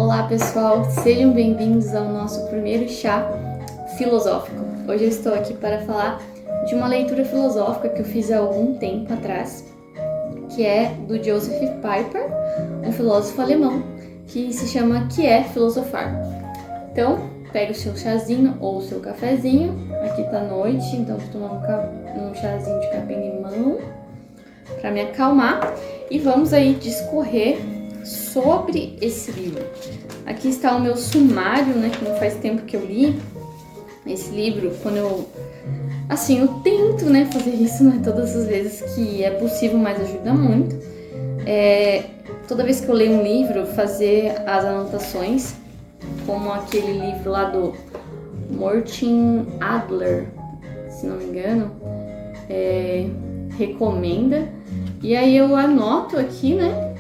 Olá pessoal, sejam bem-vindos ao nosso primeiro chá filosófico. Hoje eu estou aqui para falar de uma leitura filosófica que eu fiz há algum tempo atrás, que é do Joseph Pieper, um filósofo alemão, que se chama Que é Filosofar. Então, pega o seu chazinho ou o seu cafezinho, aqui tá noite, então estou tomando um chazinho de capim-limão para me acalmar e vamos aí discorrer sobre esse livro. Aqui está o meu sumário, né, que não faz tempo que eu li esse livro. Quando eu tento, né, fazer isso, não é todas as vezes que é possível, mas ajuda muito. Toda vez que eu leio um livro, fazer as anotações, como aquele livro lá do Martin Adler, se não me engano, recomenda. E aí eu anoto aqui, né,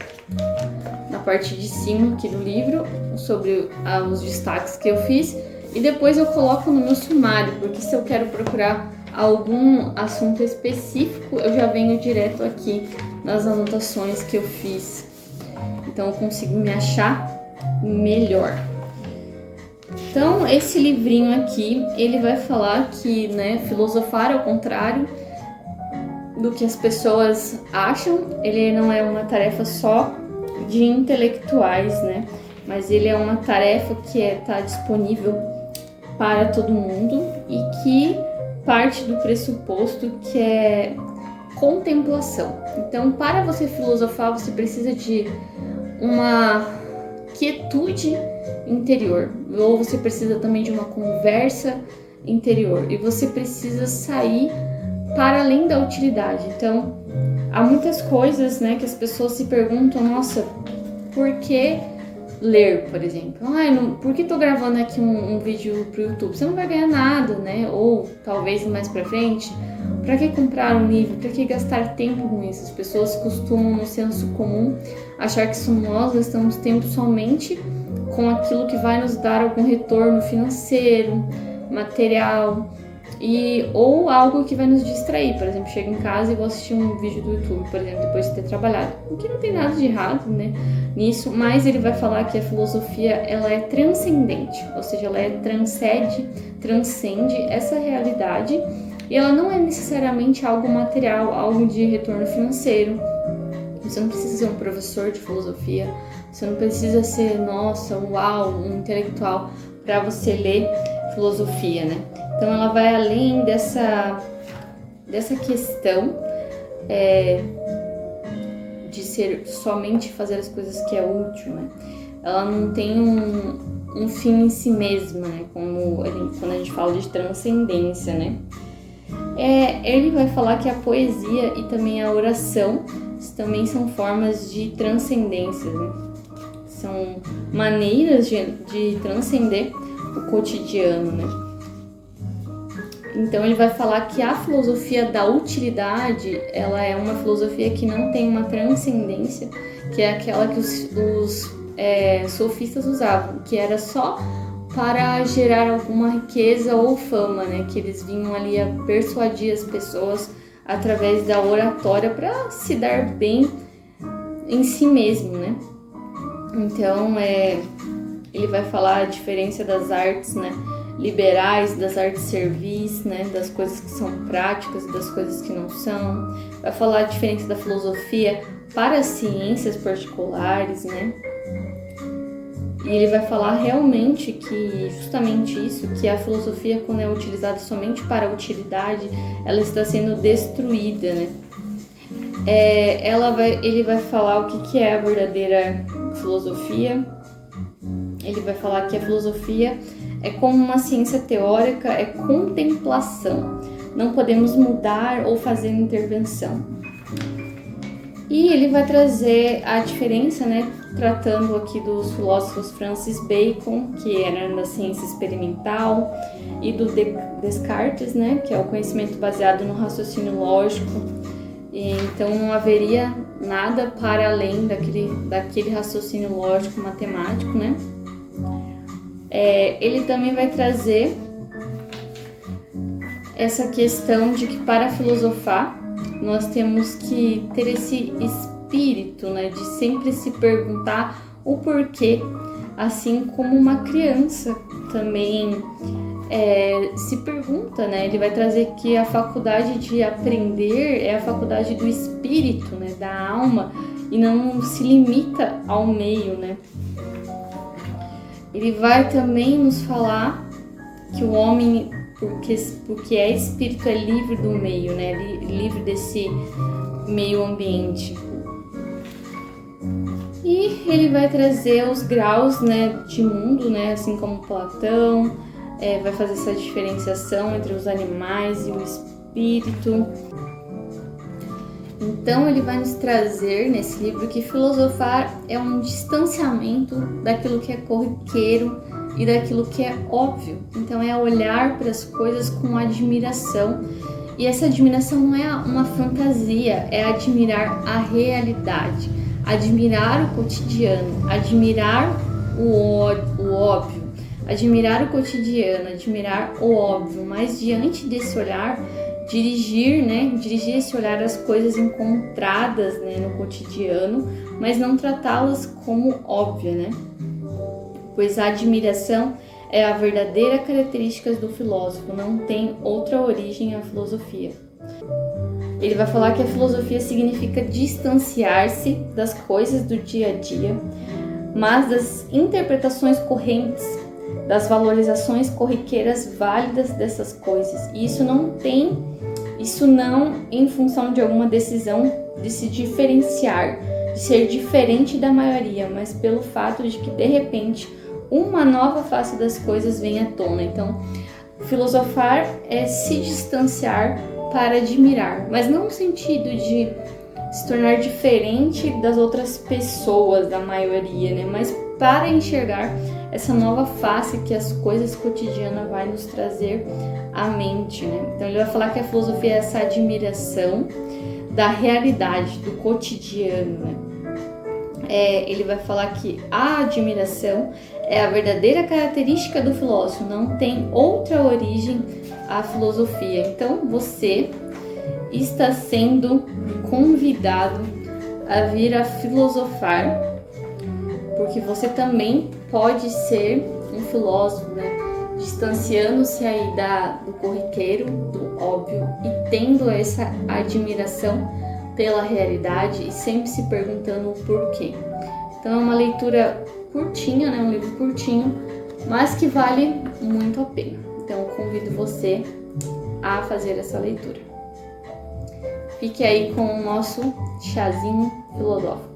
na parte de cima aqui do livro, sobre os destaques que eu fiz, e depois eu coloco no meu sumário, porque se eu quero procurar algum assunto específico, eu já venho direto aqui nas anotações que eu fiz. Então eu consigo me achar melhor. Então esse livrinho aqui, ele vai falar que, né, filosofar ao contrário do que as pessoas acham, ele não é uma tarefa só de intelectuais, né? Mas ele é uma tarefa que está disponível para todo mundo e que parte do pressuposto que é contemplação. Então, para você filosofar, você precisa de uma quietude interior, ou você precisa também de uma conversa interior, e você precisa sair para além da utilidade. Então, há muitas coisas, né, que as pessoas se perguntam, nossa, por que ler, por exemplo? Por que tô gravando aqui um vídeo pro YouTube? Você não vai ganhar nada, né? Ou talvez mais pra frente, pra que comprar um livro? Pra que gastar tempo com isso? As pessoas costumam, no senso comum, achar que nós gastamos tempo somente com aquilo que vai nos dar algum retorno financeiro, material, ou algo que vai nos distrair. Por exemplo, chego em casa e vou assistir um vídeo do YouTube, por exemplo, depois de ter trabalhado. O que não tem nada de errado, né, nisso, mas ele vai falar que a filosofia, ela é transcendente, ou seja, ela transcende essa realidade, e ela não é necessariamente algo material, algo de retorno financeiro. Você não precisa ser um professor de filosofia, você não precisa ser, nossa, uau, um intelectual para você ler filosofia, né? Então ela vai além dessa questão de ser somente fazer as coisas que é útil, né? Ela não tem um fim em si mesma, né? Quando a gente fala de transcendência, né? Ele vai falar que a poesia e também a oração também são formas de transcendência, né? São maneiras de transcender o cotidiano, né? Então ele vai falar que a filosofia da utilidade, ela é uma filosofia que não tem uma transcendência, que é aquela que os sofistas usavam, que era só para gerar alguma riqueza ou fama, né? Que eles vinham ali a persuadir as pessoas através da oratória para se dar bem em si mesmo, né? Então ele vai falar a diferença das artes, né, liberais, das artes servis, né, das coisas que são práticas e das coisas que não são. Vai falar a diferença da filosofia para as ciências particulares, né? E ele vai falar realmente que justamente isso, que a filosofia, quando é utilizada somente para a utilidade, ela está sendo destruída, né? Ele vai falar o que é a verdadeira filosofia. Ele vai falar que a filosofia é como uma ciência teórica, é contemplação. Não podemos mudar ou fazer intervenção. E ele vai trazer a diferença, né, tratando aqui dos filósofos Francis Bacon, que era da ciência experimental, e do Descartes, né, que é o conhecimento baseado no raciocínio lógico. Então não haveria nada para além daquele raciocínio lógico matemático, né? Ele também vai trazer essa questão de que para filosofar nós temos que ter esse espírito, né, de sempre se perguntar o porquê assim como uma criança também se pergunta, né? Ele vai trazer que a faculdade de aprender é a faculdade do espírito, né? Da alma, e não se limita ao meio, né? Ele vai também nos falar que o homem, porque é espírito, é livre do meio, né? Livre desse meio ambiente. E ele vai trazer os graus, né, de mundo, né? Assim como Platão, vai fazer essa diferenciação entre os animais e o espírito. Então ele vai nos trazer nesse livro que filosofar é um distanciamento daquilo que é corriqueiro e daquilo que é óbvio. Então é olhar para as coisas com admiração, e essa admiração não é uma fantasia, é admirar a realidade, admirar o cotidiano, admirar o óbvio, admirar o cotidiano, admirar o óbvio, mas diante desse olhar dirigir esse olhar às coisas encontradas, né, no cotidiano, mas não tratá-las como óbvia, né? Pois a admiração é a verdadeira característica do filósofo, não tem outra origem a filosofia. Ele vai falar que a filosofia significa distanciar-se das coisas do dia a dia, mas das interpretações correntes, das valorizações corriqueiras válidas dessas coisas. E isso não em função de alguma decisão de se diferenciar, de ser diferente da maioria, mas pelo fato de que de repente uma nova face das coisas vem à tona. Então, filosofar é se distanciar para admirar, mas não no sentido de se tornar diferente das outras pessoas, da maioria, né? Mas para enxergar essa nova face que as coisas cotidianas vai nos trazer à mente, né? Então ele vai falar que a filosofia é essa admiração da realidade, do cotidiano, né? Ele vai falar que a admiração é a verdadeira característica do filósofo, não tem outra origem a filosofia. Então você está sendo convidado a vir a filosofar, porque você também pode ser um filósofo, né? Distanciando-se aí do corriqueiro, do óbvio, e tendo essa admiração pela realidade e sempre se perguntando o porquê. Então é uma leitura curtinha, né? Um livro curtinho, mas que vale muito a pena. Então eu convido você a fazer essa leitura. Fique aí com o nosso chazinho filosófico.